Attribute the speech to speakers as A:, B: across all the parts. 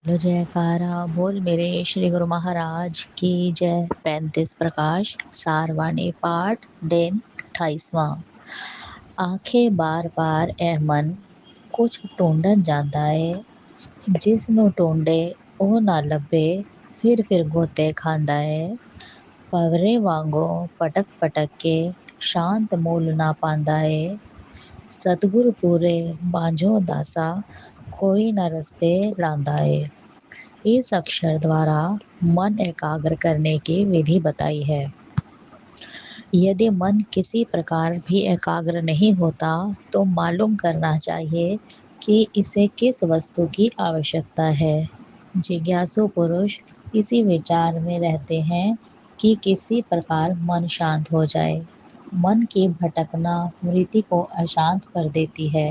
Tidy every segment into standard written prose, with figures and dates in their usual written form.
A: बोलो जयकारा बोल मेरे श्री गुरु महाराज की जय। 35 प्रकाश सारवाणी पाठ दिन 28वां। आंखें बार बार ए मन कुछ ढूंढन जाता है, जिस ਨੂੰ ਢੂੰਡੇ ਉਹ ਨਾ ਲੱਭੇ ਫਿਰ ਗੋਤੇ ਖਾਂਦਾ ਹੈ। ਭੰਵਰੇ ਵਾਂਗੋਂ ਪਟਕ ਪਟਕ ਕੇ ਸ਼ਾਂਤ ਮੂਲ ਨਾ ਪਾਉਂਦਾ ਹੈ। सतगुरु पूरे बांझो दासा कोई न रस्ते लांदा है। इस अक्षर द्वारा मन एकाग्र करने की विधि बताई है। यदि मन किसी प्रकार भी एकाग्र नहीं होता तो मालूम करना चाहिए कि इसे किस वस्तु की आवश्यकता है। जिज्ञासु पुरुष इसी विचार में रहते हैं कि किसी प्रकार मन शांत हो जाए। मन की भटकना वृत्ति को अशांत कर देती है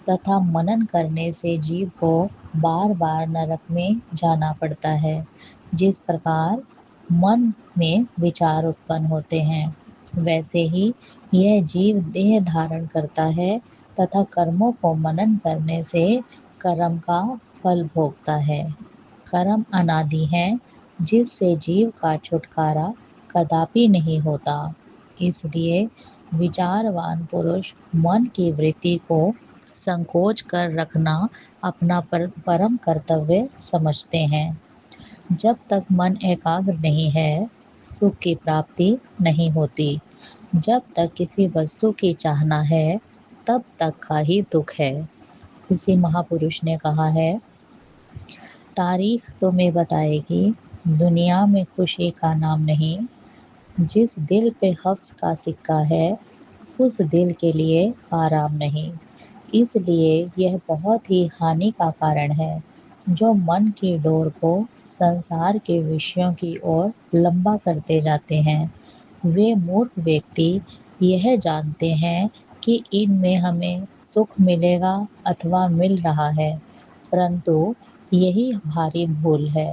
A: तथा मनन करने से जीव को बार बार नरक में जाना पड़ता है। जिस प्रकार मन में विचार उत्पन्न होते हैं, वैसे ही यह जीव देह धारण करता है तथा कर्मों को मनन करने से कर्म का फल भोगता है। कर्म अनादि है, जिससे जीव का छुटकारा कदापि नहीं होता। इसलिए विचारवान पुरुष मन की वृत्ति को संकोच कर रखना अपना परम कर्तव्य समझते हैं। जब तक मन एकाग्र नहीं है, सुख की प्राप्ति नहीं होती। जब तक किसी वस्तु की चाहना है, तब तक का ही दुख है। किसी महापुरुष ने कहा है, तारीख तुम्हें बताएगी दुनिया में खुशी का नाम नहीं। जिस दिल पे हफ्स का सिक्का है, उस दिल के लिए आराम नहीं। इसलिए यह बहुत ही हानि का कारण है। जो मन की डोर को संसार के विषयों की ओर लंबा करते जाते हैं, वे मूर्ख व्यक्ति यह जानते हैं कि इनमें हमें सुख मिलेगा अथवा मिल रहा है, परंतु यही भारी भूल है।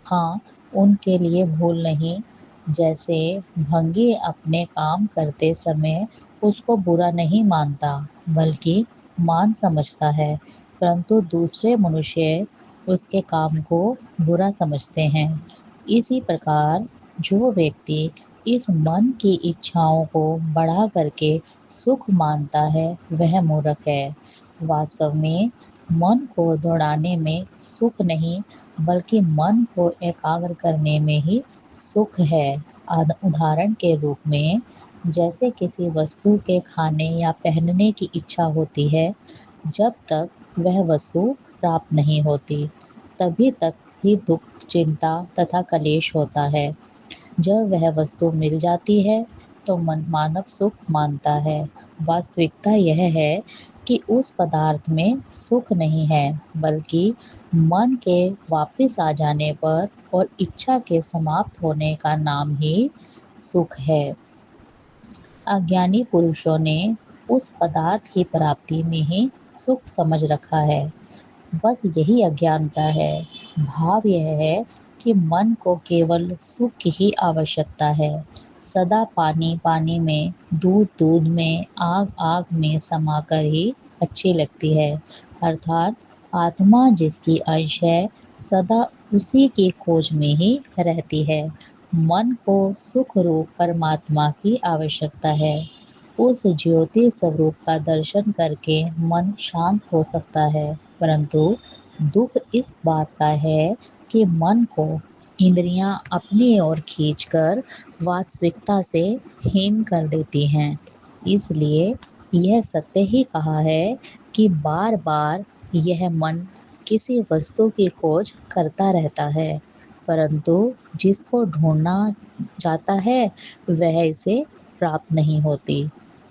A: हाँ, उनके लिए भूल नहीं। जैसे भंगी अपने काम करते समय उसको बुरा नहीं मानता, बल्कि मान समझता है, परंतु दूसरे मनुष्य उसके काम को बुरा समझते हैं। इसी प्रकार जो व्यक्ति इस मन की इच्छाओं को बढ़ा करके सुख मानता है, वह मूर्ख है। वास्तव में मन को दौड़ाने में सुख नहीं, बल्कि मन को एकाग्र करने में ही सुख है। उदाहरण के रूप में, जैसे किसी वस्तु के खाने या पहनने की इच्छा होती है, जब तक वह वस्तु प्राप्त नहीं होती, तभी तक ही दुख, चिंता तथा कलेश होता है। जब वह वस्तु मिल जाती है तो मानव सुख मानता है। वास्तविकता यह है कि उस पदार्थ में सुख नहीं है, बल्कि मन के वापस आ जाने पर और इच्छा के समाप्त होने का नाम ही सुख है। अज्ञानी पुरुषों ने उस पदार्थ की प्राप्ति में ही सुख समझ रखा है। बस यही अज्ञानता है। भाव यह है कि मन को केवल सुख की ही आवश्यकता है। सदा पानी पानी में, दूध दूध में, आग आग में समाकर ही अच्छी लगती है। अर्थात आत्मा जिसकी अंश है, सदा उसी की खोज में ही रहती है। मन को सुख रूप परमात्मा की आवश्यकता है। उस ज्योति स्वरूप का दर्शन करके मन शांत हो सकता है, परंतु दुख इस बात का है कि मन को इंद्रियां अपनी ओर खींचकर वास्तविकता से हीन कर देती हैं। इसलिए यह सत्य ही कहा है कि बार बार यह मन किसी वस्तु की खोज करता रहता है, परंतु जिसको ढूंढना जाता है वह इसे प्राप्त नहीं होती।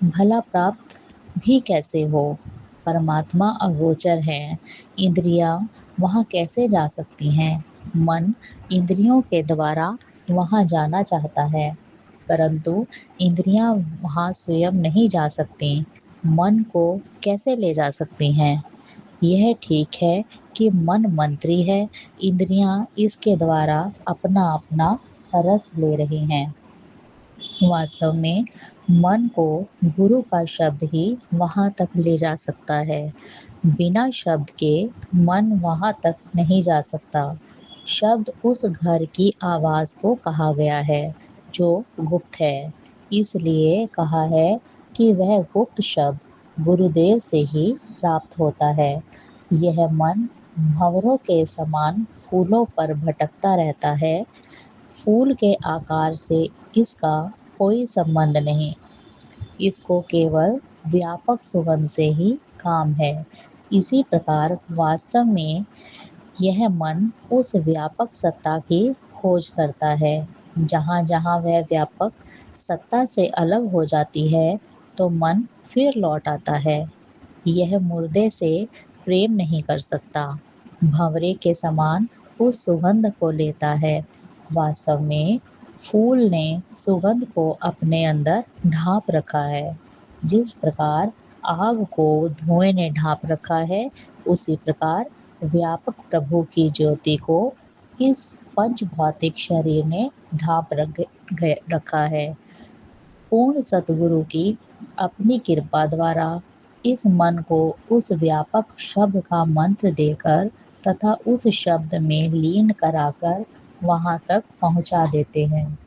A: भला प्राप्त भी कैसे हो? परमात्मा अगोचर है, इंद्रियां वहाँ कैसे जा सकती हैं? मन इंद्रियों के द्वारा वहाँ जाना चाहता है, परंतु इंद्रियां वहाँ स्वयं नहीं जा सकती। मन को कैसे ले जा सकती हैं? यह ठीक है कि मन मंत्री है, इंद्रियां इसके द्वारा अपना अपना रस ले रही हैं। वास्तव में मन को गुरु का शब्द ही वहाँ तक ले जा सकता है। बिना शब्द के मन वहाँ तक नहीं जा सकता। शब्द उस घर की आवाज़ को कहा गया है जो गुप्त है। इसलिए कहा है कि वह गुप्त शब्द गुरुदेव से ही प्राप्त होता है। यह मन भंवरों के समान फूलों पर भटकता रहता है। फूल के आकार से इसका कोई संबंध नहीं। इसको केवल व्यापक सुगंध से ही काम है। इसी प्रकार वास्तव में यह मन उस व्यापक सत्ता की खोज करता है। जहाँ-जहाँ वह व्यापक सत्ता से अलग हो जाती है, तो मन फिर लौट आता है। यह मुर्दे से प्रेम नहीं कर सकता, भंवरे के समान उस सुगंध को लेता है। वास्तव में फूल ने सुगंध को अपने अंदर ढांप रखा है। जिस प्रकार आग को धुएं ने ढांप रखा है, उसी प्रकार व्यापक प्रभु की ज्योति को इस पंच भौतिक शरीर ने ढांप रखा है। पूर्ण सतगुरु की अपनी कृपा द्वारा इस मन को उस व्यापक शब्द का मंत्र देकर तथा उस शब्द में लीन कराकर वहाँ तक पहुँचा देते हैं।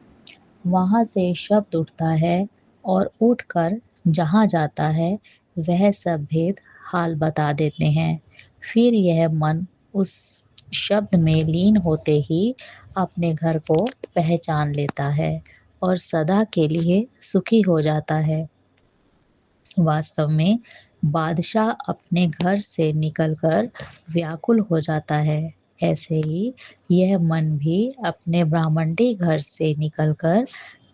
A: वहाँ से शब्द उठता है और उठकर जहाँ जाता है वह सब भेद हाल बता देते हैं। फिर यह मन उस शब्द में लीन होते ही अपने घर को पहचान लेता है और सदा के लिए सुखी हो जाता है। वास्तव में बादशाह अपने घर से निकलकर व्याकुल हो जाता है। ऐसे ही यह मन भी अपने ब्रह्मंडी घर से निकलकर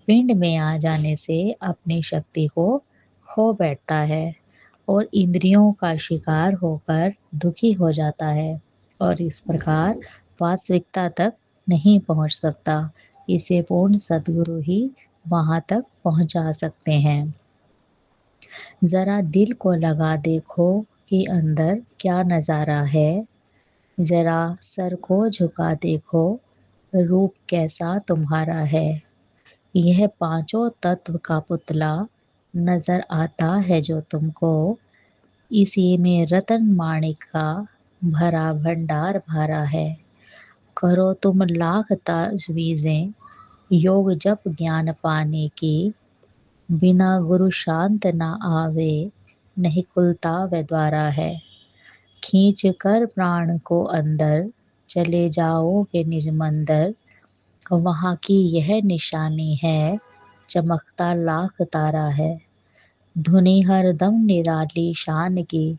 A: पिंड में आ जाने से अपनी शक्ति को खो बैठता है और इंद्रियों का शिकार होकर दुखी हो जाता है और इस प्रकार वास्तविकता तक नहीं पहुंच सकता। इसे पूर्ण सद्गुरु ही वहां तक पहुंचा सकते हैं। ज़रा दिल को लगा देखो कि अंदर क्या नज़ारा है। ज़रा सर को झुका देखो, रूप कैसा तुम्हारा है। यह पांचों तत्व का पुतला नज़र आता है जो तुमको। इसी में रतन माणिक का भरा भंडार भरा है। करो तुम लाख ताजवीज़ें, योग जप ज्ञान पाने की। बिना गुरु शांत ना आवे, नहीं खुलता वह द्वारा है। खींच कर प्राण को अंदर, चले जाओगे निज मंदिर। वहाँ की यह निशानी है, चमकता लाख तारा है। धुनी हरदम निराली शान की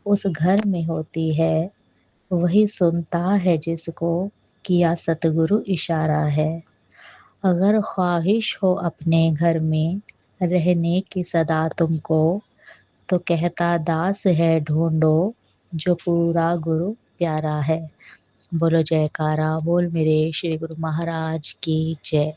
A: उस घर में होती है। वही सुनता है जिसको किया सतगुरु इशारा है। अगर ख्वाहिश हो अपने घर में रहने की सदा तुमको, तो कहता दास है ढूंढो, जो पूरा गुरु प्यारा है। बोलो जयकारा, बोल मेरे श्री गुरु महाराज की जय।